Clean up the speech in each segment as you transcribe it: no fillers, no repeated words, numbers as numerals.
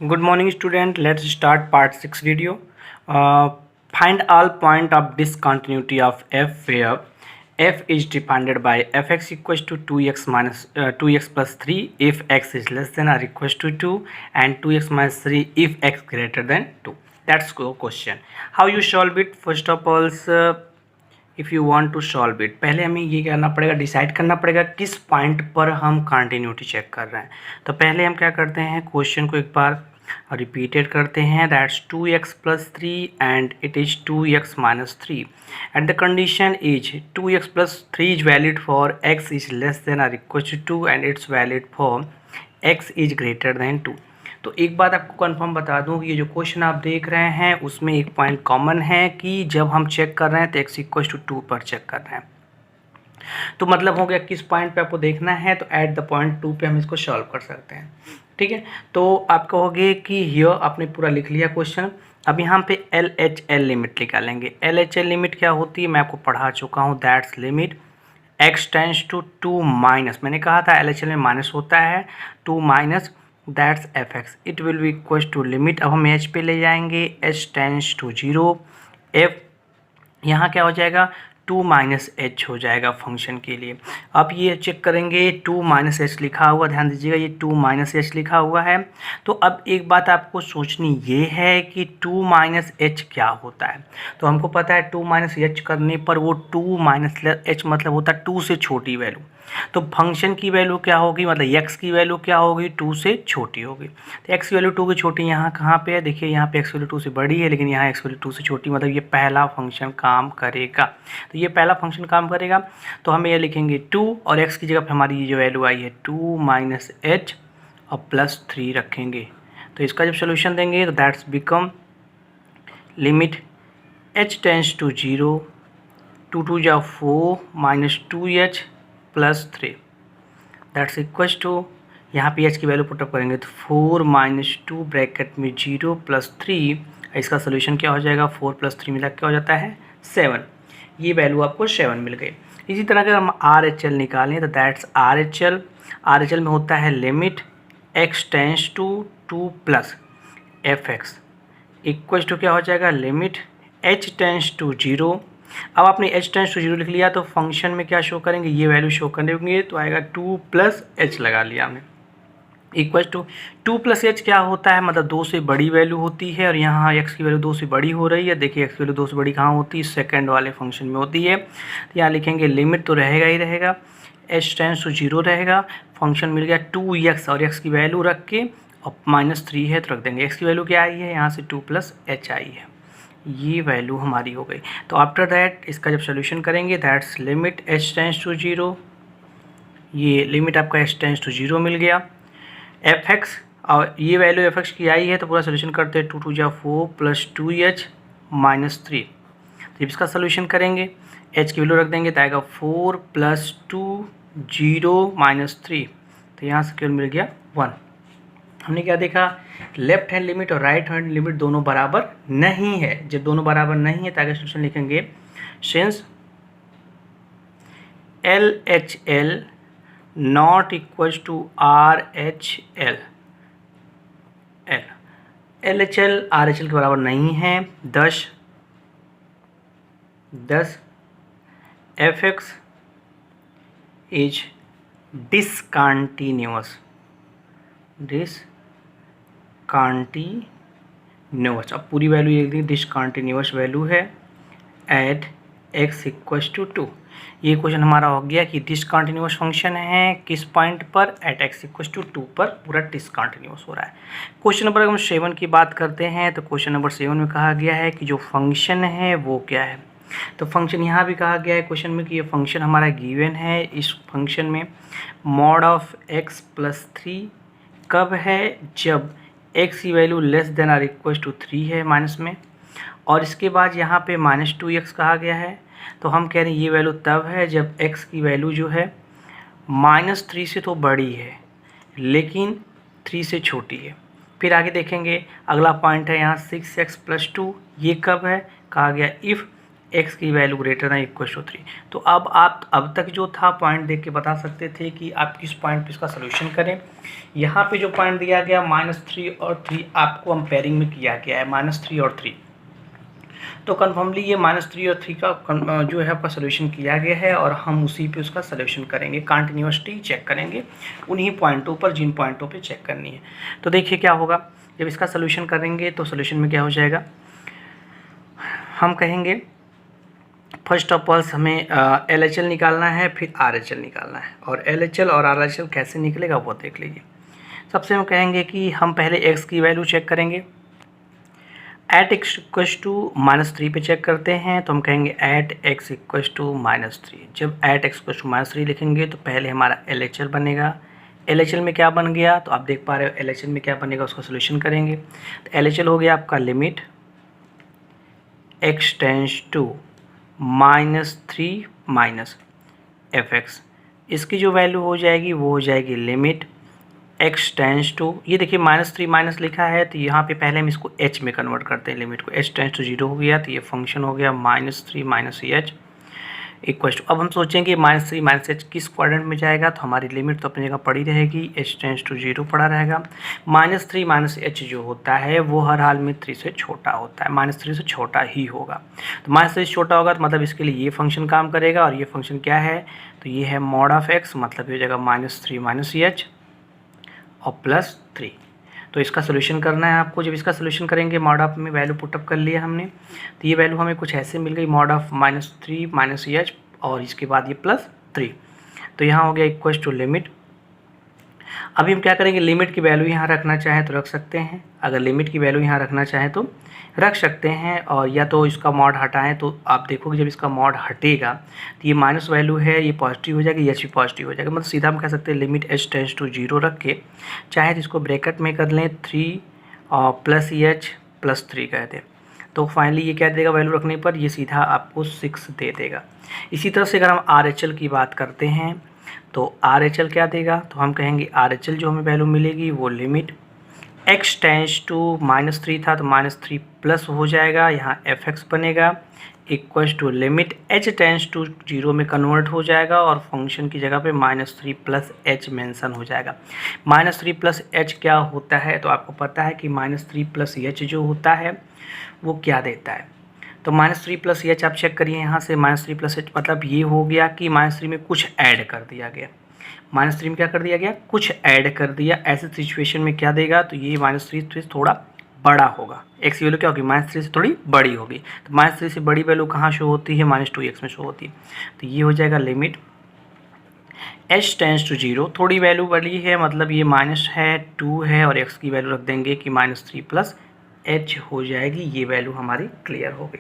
Good morning student. Let's start part 6 video. Find all point of discontinuity of f where f is defined by fx equals to 2x minus 2x plus 3 if x is less than or equals to 2 and 2x minus 3 if x greater than 2. That's the question. How you solve it? First of all, if you want to solve it, पहले हमें ये करना पड़ेगा, decide करना पड़ेगा किस point पर हम कंटिन्यूटी चेक कर रहे हैं। तो पहले हम क्या करते हैं, क्वेश्चन को एक बार रिपीटेड करते हैं। That's 2x plus 3 and it is 2x minus 3 and the condition is 2x plus 3 is valid for x is less than और equal to 2 and it's valid for x is greater than 2। तो एक बात आपको confirm बता दूं कि ये जो क्वेश्चन आप देख रहे हैं उसमें एक पॉइंट कॉमन है कि जब हम चेक कर रहे हैं तो x इक्वल टू 2 पर चेक कर रहे हैं। तो मतलब हो गया किस पॉइंट पे आपको देखना है, तो एट द पॉइंट 2 पे हम इसको सॉल्व कर सकते हैं। ठीक है, तो आप कहोगे कि ये आपने पूरा लिख लिया क्वेश्चन। अब यहाँ पे LHL लिमिट निकालेंगे। LHL लिमिट क्या होती है मैं आपको पढ़ा चुका हूँ। That's limit x tends to 2 minus, मैंने कहा था LHL में माइनस होता है, 2 minus that's fx it will be equal to limit. अब हम h पे ले जाएंगे, h टेंस टू 0, f यहाँ क्या हो जाएगा 2 माइनस एच हो जाएगा फंक्शन के लिए। अब ये चेक करेंगे 2 माइनस एच लिखा हुआ, ध्यान दीजिएगा ये 2 माइनस एच लिखा हुआ है। तो अब एक बात आपको सोचनी ये है कि 2 माइनस एच क्या होता है। तो हमको पता है 2 माइनस एच करने पर वो 2 माइनस एच मतलब होता है 2 से छोटी वैल्यू। तो फंक्शन की वैल्यू क्या होगी, मतलब x की वैल्यू क्या होगी, 2 से छोटी होगी। तो x की वैल्यू 2 की छोटी यहाँ कहाँ पे है, देखिए यहाँ पे x वैल्यू 2 से बड़ी है लेकिन यहाँ x वैल्यू 2 से छोटी, मतलब ये पहला फंक्शन काम करेगा। तो ये पहला फंक्शन काम करेगा तो हम ये लिखेंगे 2 और x की जगह पर हमारी ये जो वैल्यू आई है 2 माइनस एच और प्लस 3 रखेंगे। तो इसका जब सोल्यूशन देंगे तो that's become limit h tends to 0, 2 2 जा 4 minus 2h plus 3 that's equal to, यहाँ पे h की वैल्यू पुटअप करेंगे तो 4 माइनस 2 ब्रैकेट में 0 प्लस 3, इसका सोल्यूशन क्या हो जाएगा 4 प्लस 3 मिला क्या हो जाता है 7। ये वैल्यू आपको 7 मिल गई। इसी तरह अगर हम RHL निकालें तो दैट्स RHL में होता है limit x tends to 2 plus fx equal to क्या हो जाएगा लिमिट h टेंस टू 0। अब आपने h टेंस टू 0 लिख लिया तो फंक्शन में क्या शो करेंगे, ये वैल्यू शो करेंगे, तो आएगा 2 प्लस एच लगा लिया हमने इक्वल टू 2 प्लस एच क्या होता है, मतलब 2 से बड़ी वैल्यू होती है और यहाँ x की वैल्यू 2 से बड़ी हो रही है। देखिए x की वैल्यू 2 से बड़ी कहाँ होती है, सेकंड वाले फंक्शन में होती है। तो यहाँ लिखेंगे लिमिट तो रहेगा ही रहेगा, h टेंस टू 0 रहेगा, फंक्शन मिल गया 2x और x की वैल्यू रख के और -3 है तो रख देंगे। x की वैल्यू क्या आई है, यहाँ से 2 प्लस एच आई है, ये वैल्यू हमारी हो गई। तो आफ्टर दैट इसका जब सोल्यूशन करेंगे that's limit h tends to 0, ये लिमिट आपका h टेंस टू 0 मिल गया, fx और ये वैल्यू fx की आई है तो पूरा सोल्यूशन करते हैं 2 2 जा 4 प्लस 2h माइनस 3। तो इसका सोल्यूशन करेंगे h की वैल्यू रख देंगे तो आएगा 4 प्लस 2 0 माइनस 3, तो यहाँ से केवल मिल गया 1। हमने क्या देखा, लेफ्ट हैंड लिमिट और राइट हैंड लिमिट दोनों बराबर नहीं है। जब दोनों बराबर नहीं है तो आगे सोल्यूशन लिखेंगे since LHL not equal to RHL, LHL RHL के बराबर नहीं है, 10 fx इज डिसकंटिन्यूअस अब पूरी वैल्यू लिख दी, डिसकंटिन्यूअस वैल्यू है एट x इक्वल टू 2। ये क्वेश्चन हमारा हो गया कि डिसकंटिन्यूअस फंक्शन है किस पॉइंट पर, एट x इक्वल टू 2 पर पूरा डिसकंटिन्यूअस हो रहा है। क्वेश्चन नंबर अगर हम 7 की बात करते हैं तो क्वेश्चन नंबर 7 में कहा गया है कि जो फंक्शन है वो क्या है। तो फंक्शन यहाँ भी कहा गया है क्वेश्चन में कि ये फंक्शन हमारा गिवन है। इस फंक्शन में मॉड ऑफ x प्लस 3 कब है, जब x की वैल्यू लेस देन और इक्वल टू 3 है माइनस में, और इसके बाद यहाँ पे -2x कहा गया है। तो हम कह रहे हैं ये वैल्यू तब है जब x की वैल्यू जो है -3 से तो बड़ी है लेकिन 3 से छोटी है। फिर आगे देखेंगे अगला पॉइंट है यहाँ 6x प्लस 2, ये कब है, कहा गया इफ़ एक्स की value greater than equal to 3। तो अब आप अब तक जो था पॉइंट देख के बता सकते थे कि आप किस पॉइंट पे इसका सोल्यूशन करें। यहाँ पे जो पॉइंट दिया गया -3 और 3 आपको कंपेयरिंग में किया गया है, -3 और 3, तो कन्फर्मली ये -3 और 3 का जो है आपका सोल्यूशन किया गया है और हम उसी पे उसका सोल्यूशन करेंगे, कंटिन्यूअसली चेक करेंगे उन्हीं पॉइंटों पर जिन पॉइंटों पे चेक करनी है। तो देखिए क्या होगा, जब इसका सोल्यूशन करेंगे तो सोल्यूशन में क्या हो जाएगा, हम कहेंगे फर्स्ट ऑफ ऑल हमें LHL निकालना है, फिर RHL निकालना है, और LHL और RHL कैसे निकलेगा वो देख लीजिए। सबसे हम कहेंगे कि हम पहले x की वैल्यू चेक करेंगे, एट x इक्वल टू -3 पे चेक करते हैं, तो हम कहेंगे एट x इक्वल टू -3। जब एट x इक्वल टू -3 लिखेंगे तो पहले हमारा LHL बनेगा। LHL में क्या बन गया, तो आप देख पा रहे हो LHL में क्या बनेगा, उसका सोल्यूशन करेंगे। तो LHL हो गया आपका limit x tends to -3 minus fx। इसकी जो वैल्यू हो जाएगी वो हो जाएगी लिमिट x टेंस टू, ये देखिए -3 माइनस लिखा है तो यहाँ पे पहले हम इसको h में कन्वर्ट करते हैं, लिमिट को h टेंस टू 0 हो गया तो ये फंक्शन हो गया -3 माइनस h इक्वल टू। अब हम सोचेंगे -3 माइनस h किस क्वाड्रेंट में जाएगा, तो हमारी लिमिट तो अपनी जगह पड़ी रहेगी, h टेंस टू 0 पड़ा रहेगा। -3 माइनस h जो होता है वो हर हाल में 3 से छोटा होता है, -3 से छोटा ही होगा। तो -3 से छोटा होगा तो मतलब इसके लिए ये फंक्शन काम करेगा, और ये फंक्शन क्या है, तो ये है मॉड ऑफ x, मतलब ये जगह -3 माइनस h और +3। तो इसका सोल्यूशन करना है आपको। जब इसका सोल्यूशन करेंगे, मॉड ऑफ में वैल्यू पुटअप कर लिया हमने, तो ये वैल्यू हमें कुछ ऐसे मिल गई, मॉड ऑफ -3 माइनस h और इसके बाद ये +3। तो यहाँ हो गया इक्वल टू लिमिट। अभी हम क्या करेंगे, लिमिट की वैल्यू यहाँ रखना चाहें तो रख सकते हैं, अगर लिमिट की वैल्यू यहाँ रखना चाहें तो रख सकते हैं, और या तो इसका मॉड हटाएं तो आप देखोगे जब इसका मॉड हटेगा तो ये माइनस वैल्यू है ये पॉजिटिव हो जाएगी, एच भी पॉजिटिव हो जाएगा। मतलब सीधा हम कह सकते हैं लिमिट h टेंस टू 0 रख के, चाहे तो इसको ब्रैकेट में कर लें 3 और +h +3 कह दें, तो फाइनली ये क्या देगा, वैल्यू रखने पर ये सीधा आपको 6 दे देगा। इसी तरह से अगर हम RHL की बात करते हैं तो RHL क्या देगा, तो हम कहेंगे RHL जो हमें वैल्यू मिलेगी वो लिमिट x टेंस टू -3 था तो -3 प्लस हो जाएगा, यहाँ fx बनेगा equal to limit h tends to 0 में कन्वर्ट हो जाएगा, और फंक्शन की जगह पे -3 प्लस h मेंशन हो जाएगा। -3 प्लस h क्या होता है, तो आपको पता है कि -3 प्लस h जो होता है वो क्या देता है, तो -3 प्लस h आप चेक करिए यहाँ से, -3 प्लस h मतलब ये हो गया कि -3 में कुछ ऐड कर दिया गया, -3 में क्या कर दिया गया, कुछ ऐड कर दिया। ऐसे सिचुएशन में क्या देगा, तो ये -3 से थोड़ा बड़ा होगा, x की वैल्यू क्या होगी, -3 से थोड़ी बड़ी होगी। तो -3 से बड़ी वैल्यू कहाँ शो होती है, -2x में शो होती है। तो ये हो जाएगा लिमिट h टेंस टू 0, थोड़ी वैल्यू बड़ी है मतलब ये माइनस है 2 है, और x की वैल्यू रख देंगे कि -3 प्लस h हो जाएगी, ये वैल्यू हमारी क्लियर हो गई।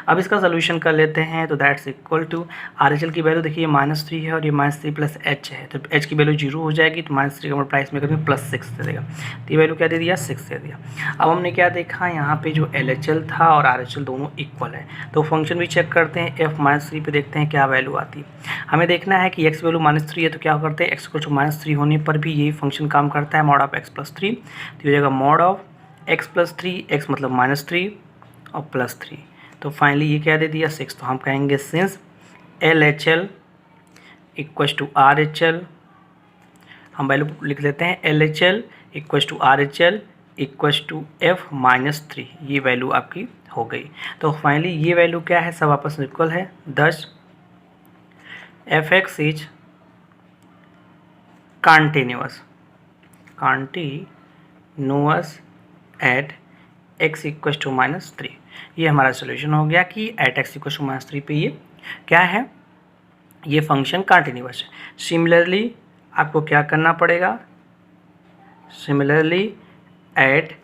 अब इसका सोल्यूशन कर लेते हैं, तो दैट्स इक्वल टू RHL की वैल्यू देखिए -3 है और ये -3 प्लस h है, तो h की वैल्यू 0 हो जाएगी, तो -3 का मल्टीप्लाई इसमें करेंगे +6 दे देगा, तो ये वैल्यू क्या दे दिया, 6 दे दिया। अब हमने क्या देखा, यहाँ पे जो LHL था और RHL दोनों इक्वल है, तो फंक्शन भी चेक करते हैं, f-3 पे देखते हैं क्या वैल्यू आती है। हमें देखना है कि x वैल्यू -3 है तो क्या करते हैं, x को -3 होने पर भी यही फंक्शन काम करता है, मॉड ऑफ x + 3, तो हो जाएगा मॉड ऑफ x + 3, x मतलब -3 और +3, तो फाइनली ये क्या दे दिया 6। तो हम कहेंगे since LHL equal to RHL, हम वैल्यू लिख लेते हैं, LHL equal to RHL equal to f-3, ये वैल्यू आपकी हो गई। तो फाइनली ये वैल्यू क्या है, सब आपस में इक्वल है, thus fx is continuous at x equal to -3। ये हमारा सोल्यूशन हो गया कि एट x इक्वल टू -3 पे ये क्या है, ये फंक्शन कंटिन्यूअस है। सिमिलरली आपको क्या करना पड़ेगा, similarly at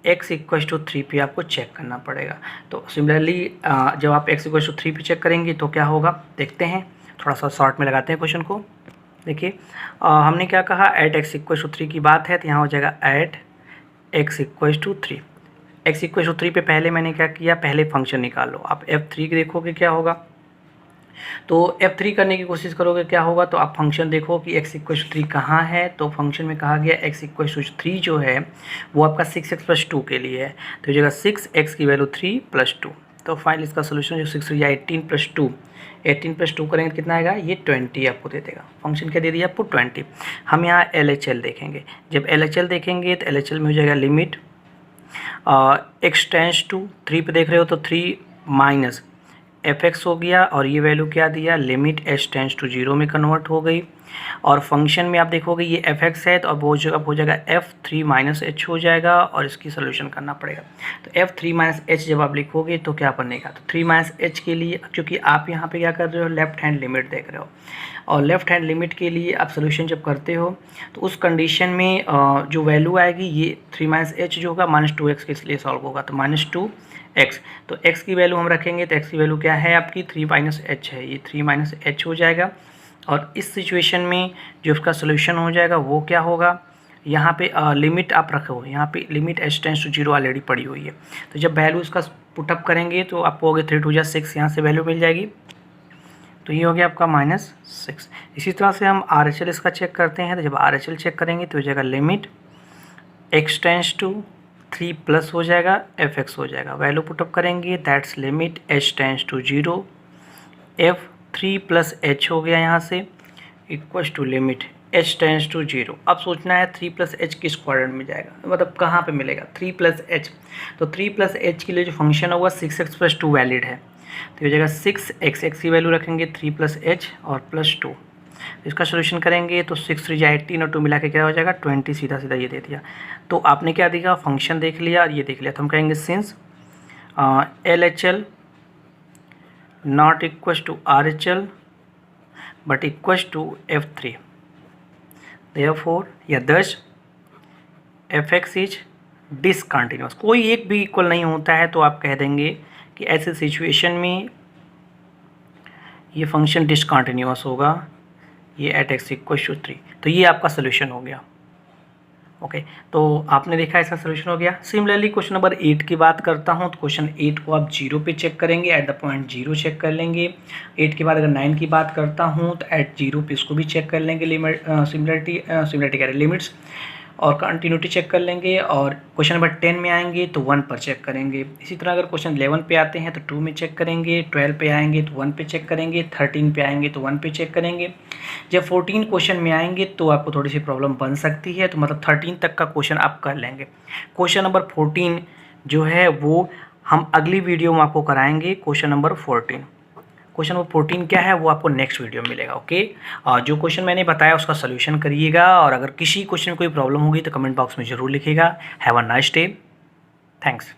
x equal to 3 पे आपको चेक करना पड़ेगा। तो सिमिलरली जब आप x इक्वल टू 3 पे चेक करेंगे तो क्या होगा, देखते हैं, थोड़ा सा शॉर्ट में लगाते हैं क्वेश्चन को। देखिए हमने क्या कहा, एट x इक्वल टू 3 की बात है, तो यहाँ हो जाएगा at x equal to 3। x equal to 3 पे पहले मैंने क्या किया, पहले फंक्शन निकाल लो। आप f3 देखोगे क्या होगा, तो f3 करने की कोशिश करोगे क्या होगा, तो आप फंक्शन देखो कि x इक्वल टू 3 कहाँ है, तो फंक्शन में कहा गया x इक्वल टू 3 जो है वो आपका 6x + 2 के लिए है, तो जगह 6x की वैल्यू 3 + 2, तो फाइनल इसका सोल्यूशन जो 6 या 18+2 करेंगे कितना आएगा, ये 20 आपको दे देगा। फंक्शन क्या दे दिया आपको, 20। हम यहाँ LHL देखेंगे। जब LHL देखेंगे तो LHL में हो जाएगा लिमिट x टेंस टू 3 पे देख रहे हो तो 3 माइनस fx हो गया, और ये वैल्यू क्या दिया, लिमिट h टेंस टू 0 में कन्वर्ट हो गई। और फंक्शन में आप देखोगे ये fx है तो अब वो जगह हो जाएगा f3 माइनस h हो जाएगा, और इसकी सोल्यूशन करना पड़ेगा। तो f3 माइनस h जब आप लिखोगे तो क्या बनेगा, तो 3 माइनस h के लिए, क्योंकि आप यहाँ पे क्या कर रहे हो, लेफ्ट हैंड लिमिट देख रहे हो, और लेफ्ट हैंड लिमिट के लिए आप सोल्यूशन जब करते हो तो उस कंडीशन में जो वैल्यू आएगी ये 3 माइनस h जो होगा -2x के इसलिए सॉल्व होगा, तो -2x। तो x की वैल्यू हम रखेंगे तो x की वैल्यू क्या है आपकी, 3 माइनस h है, ये 3 माइनस h हो जाएगा। और इस सिचुएशन में जो उसका सोल्यूशन हो जाएगा वो क्या होगा, यहाँ पे लिमिट आप रखो, यहाँ पे limit h tends to 0 already पड़ी हुई है। तो जब वैल्यू इसका पुटअप करेंगे तो आपको हो गया 3 2 6, यहाँ से वैल्यू मिल जाएगी, तो ये हो गया आपका -6। इसी तरह से हम RHL इसका चेक करते हैं। तो जब RHL चेक करेंगे तो हो जाएगा limit x tends to 3 plus हो जाएगा fx हो जाएगा, वैल्यू पुटअप करेंगे that's limit h tends to 0 f3 plus h हो गया यहाँ से equals to limit h tends to 0। अब सोचना है 3 प्लस h किस क्वाड्रेंट में जाएगा, मतलब कहाँ पे मिलेगा 3 प्लस h। तो 3 प्लस h के लिए जो फंक्शन होगा 6x प्लस 2 वैलिड है, तो ये जगह 6x की वैल्यू रखेंगे 3 प्लस h और प्लस 2। इसका सोल्यूशन करेंगे तो 6 3 18 और 2 मिला के क्या हो जाएगा 20, सीधा सीधा ये दे दिया। तो आपने क्या देखा, फंक्शन देख लिया और ये देख लिया, तो हम कहेंगे since LHL not equals to RHL but equals to f3, therefore या दस fx इज डिसकंटिन्यूअस। कोई एक भी इक्वल नहीं होता है तो आप कह देंगे कि ऐसे सिचुएशन में ये फंक्शन डिसकंटिन्यूअस होगा, ये एट x इक्वल्स टू 3। तो ये आपका सोल्यूशन हो गया। ओके, तो आपने देखा इसका सोल्यूशन हो गया। सिमिलरली क्वेश्चन नंबर 8 की बात करता हूँ, तो क्वेश्चन 8 को आप 0 पे चेक करेंगे, एट द पॉइंट 0 चेक कर लेंगे। 8 के बाद अगर 9 की बात करता हूँ तो एट 0 पे इसको भी चेक कर लेंगे, लिमिट सिमिलरिटी कह रहे लिमिट्स और कंटिन्यूटी चेक कर लेंगे। और क्वेश्चन नंबर 10 में आएंगे तो 1 पर चेक करेंगे। इसी तरह अगर क्वेश्चन 11 पे आते हैं तो 2 में चेक करेंगे, 12 पे आएंगे तो 1 पे चेक करेंगे, 13 पे आएंगे तो 1 पे चेक करेंगे। जब 14 क्वेश्चन में आएंगे तो आपको थोड़ी सी प्रॉब्लम बन सकती है, तो मतलब 13 तक का क्वेश्चन आप कर लेंगे। क्वेश्चन नंबर 14 जो है वो हम अगली वीडियो में आपको कराएंगे। क्वेश्चन नंबर 14 क्या है वो आपको नेक्स्ट वीडियो में मिलेगा। ओके, जो क्वेश्चन मैंने बताया उसका सोल्यूशन करिएगा, और अगर किसी क्वेश्चन में कोई प्रॉब्लम होगी तो कमेंट बॉक्स में ज़रूर लिखिएगा। Have a nice day, thanks.